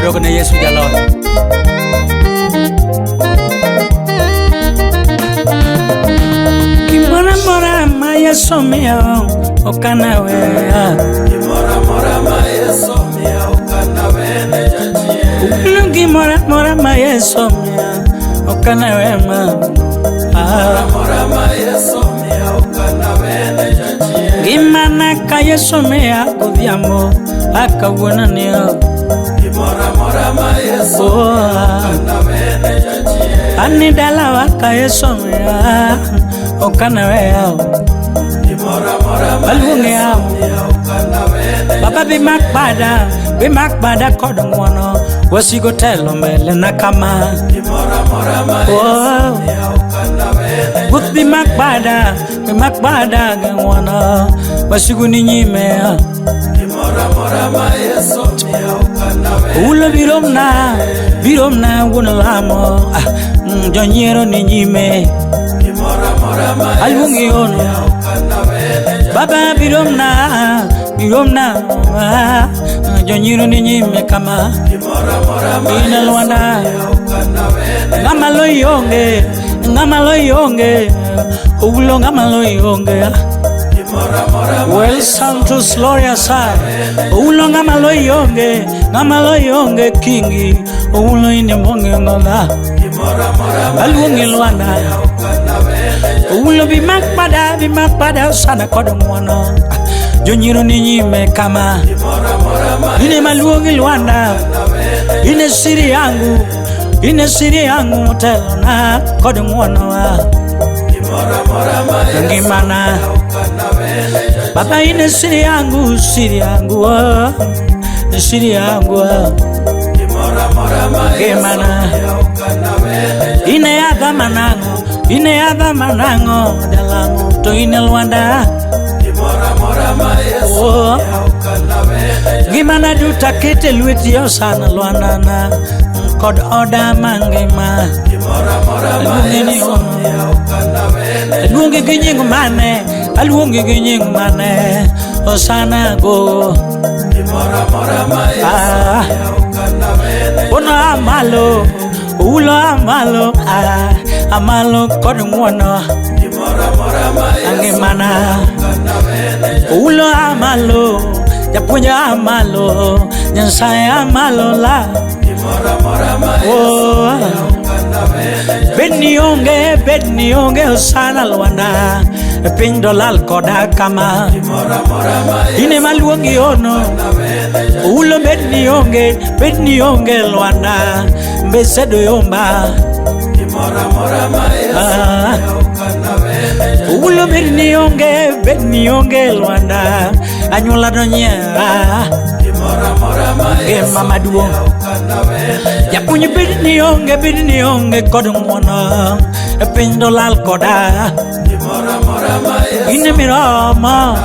Rogna Yesu jalo. Kimora mora maya somia okana we. Kimora mora maya somia okana we ne jachie. Kimora mora maya somia okana we ma. Mora maya somia okana we ne jachie. Gimana kaya somia kodiamo akawona neo. Kimora mora maya somia okana we ne jachie. Ani dalawa kaya somia okana we. Kimora mora maya somia okana we ne. Baba be makbada kodongwono wasigo telo mbele na kama. Kimora mora maya somia okana we ne. But be makbada gangwono wasigo ni nyime. Kimora mora maya somia okana we. Ulo biromna wuna lamo jonyero ni nyime. Kimora mora maya Alwungi ono okana we ne. Baba biromna jonyero ni nyime kama. Kimora mora maya Ina Luanda okana we ne. ngama loyonge ulo ngama loyonge. Kimora mora Well Santos Gloria sa ulo ngama loyonge kingi ulo ine monge ngola. Kimora mora Alwungi Luanda okana we ne. ulo bimakbada sana kodongwono jonyiro ni nyime kama. Kimora mora Ine malwungi Luanda ine siri yangu telo na kodongwono wa. Kimora mora maya Ngimana okana we ne. Baba ine siri yangu Kimora mora maya Ngimana okana we ne. ine yadha manango dalango to ine Luanda. Kimora mora maya okana we ne. Ngimana dutakete lweti yo sana Luanda na kod oda mangima. Kimora mora maya okana we ne. Aluongi gi nying mane osana go. Kimora mora maya okana we ne. Ulo amalo kod ngwono. Kimora mora maya Angimana okana we ne. ulo amalo japuonja amalo Nyasaye amalo la. Kimora mora maya okana we ne. Bedni onge osana Luanda piny dolal koda kama. Kimora mora maya Ine maluongi ono ulo bedni onge Luanda mbesedo yomba. Kimora mora maya okana we ne. Ulo bedni onge Luanda anyuola donyiera. Kimora mora maya Mama duong okana we ne. japuonj bedni onge kod ngwono piny dolal koda. Kimora mora maya Ine miroma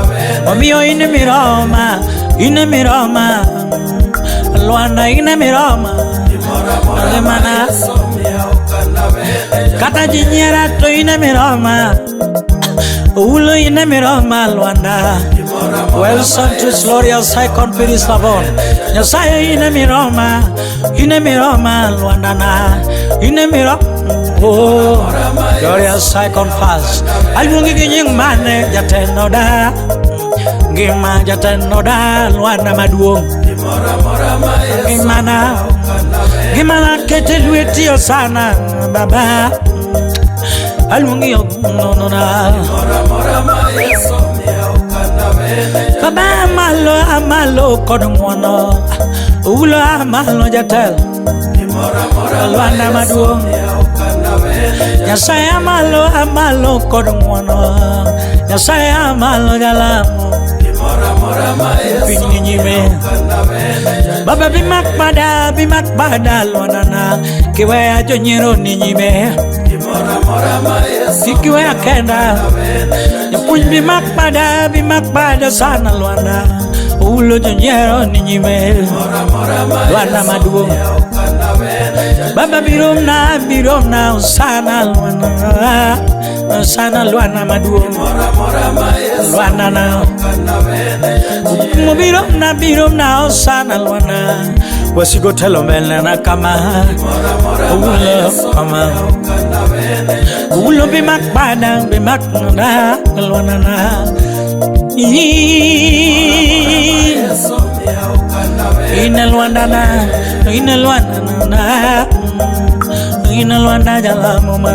omiyo ine miroma Luanda ine miroma. Kimora mora Mana okana we ne. kata jinyiera to ine miroma ulo ine miroma Luanda. Well Santos Gloria Second Piris Lavon Nyasaye ine miroma Luanda na ine miroma. Oh Gloria Second Fast Alwungi gi nying mane jateno da. Ngima jateno da Luanda maduong. Kimora mora maya Gimana kete lweti osana Baba Alwungi no na. Kimora mora maya okana we ne. Baba amalo kod ngwono ulo amalo jatel. Kimora mora Luanda maduong okana we ne. Nyasaye amalo kod ngwono Nyasaye amalo jalamo. Kimora mora maya Piny nyime okana we ne. Baba bimakbada Luanda na kiweya jonyero ni nyime. Kimora mora maya Kiweya kenda japuonj bimakbada sana Luanda ulo jonyero ni nyime. Kimora mora maya Luanda maduong okana we ne. Baba biromna sana Luanda sana luana maduong luana na mubiro na sana luana wasigo telo mbele na kama ulo kama ulo bimak padang bimak na luana na ina luana na ina luanda jala mama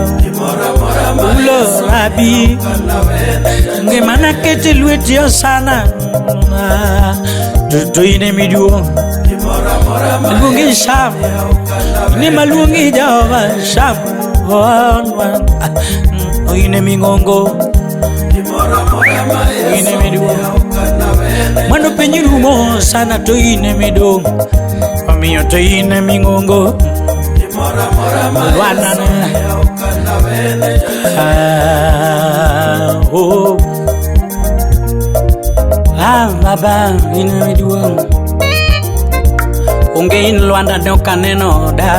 ulo rabi ngemana kete luetio sana do ine miduo malungi sham ni malungi jawa sham ine mingongo ine miduo mano penyirumo sana to ine mido mamiyo to ine mingongo luana na baba ina miduong unge in luanda no kaneno da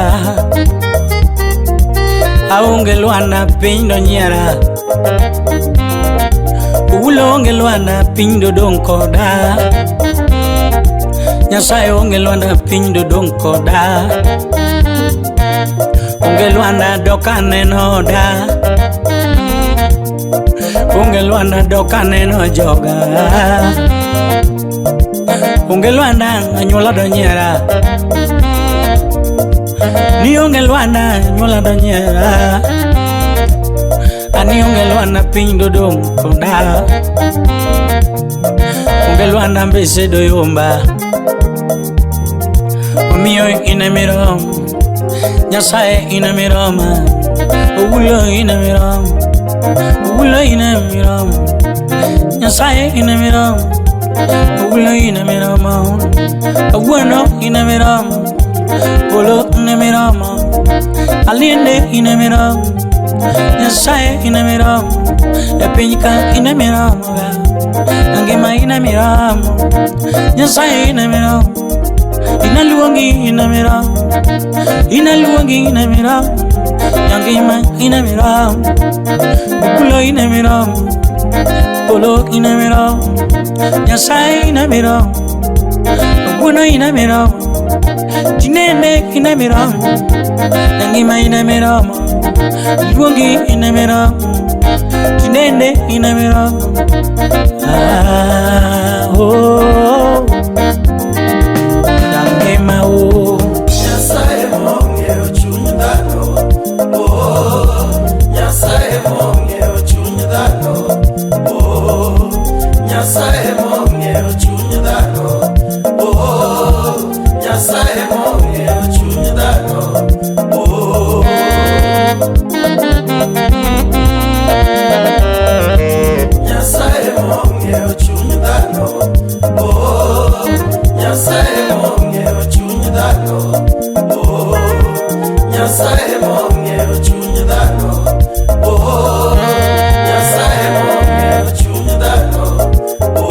aunge luanda pindo nyera ulonge luanda pindo donko da nyasaye unge luanda pindo donko da unge luanda dokaneno da unge luanda dokaneno joga unge luanda anyola donyera ni unge luanda anyola donyera ani unge luanda pindo dom konda unge luanda mbese doyomba miyo ina mirom nyasaye ina miroma ulo ina mirom ulo ina mirom nyasaye ina mirom ulo ina mirom awano ina mirom ulo ina mirom alinde ina mirom nyasaye ina mirom epinyka ina mirom angema ina mirom nyasaye ina mirom ina luongi ina mirom yangima ina mirom ulo ina mirom polo ina mirom nyasaye ina mirom bueno ina mirom tinene ina mirom yangima ina mirom luongi ina mirom tinene ina mirom oh yangima oh Nyasaye mong'eyo chuny dhano, oh, Nyasaye mong'eyo chuny dhano, oh, Nyasaye mong'eyo chuny dhano, oh, Nyasaye mong'eyo chuny dhano, oh. Nyasaye mong'eyo chuny dhano, oh, Nyasaye mong'eyo chuny dhano, oh, Nyasaye mong'eyo chuny dhano, oh, Nyasaye mong'eyo chuny dhano, oh.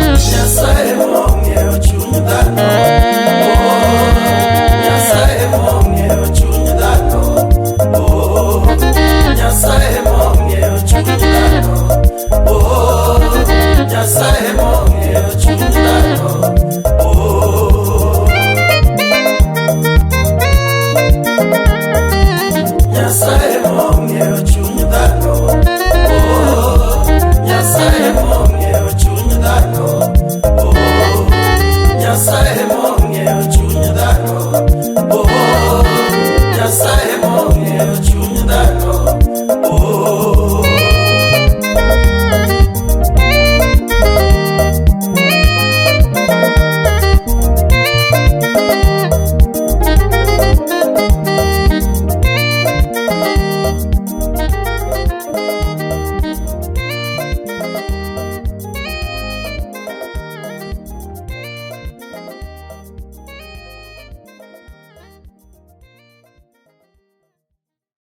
Nyasaye mong'eyo chuny dhano, oh, Nyasaye mong'eyo chuny dhano, oh, Nyasaye mong'eyo chuny dhano, oh, Nyasaye mong'eyo chuny dhano, oh. Nyasaye mong'eyo chuny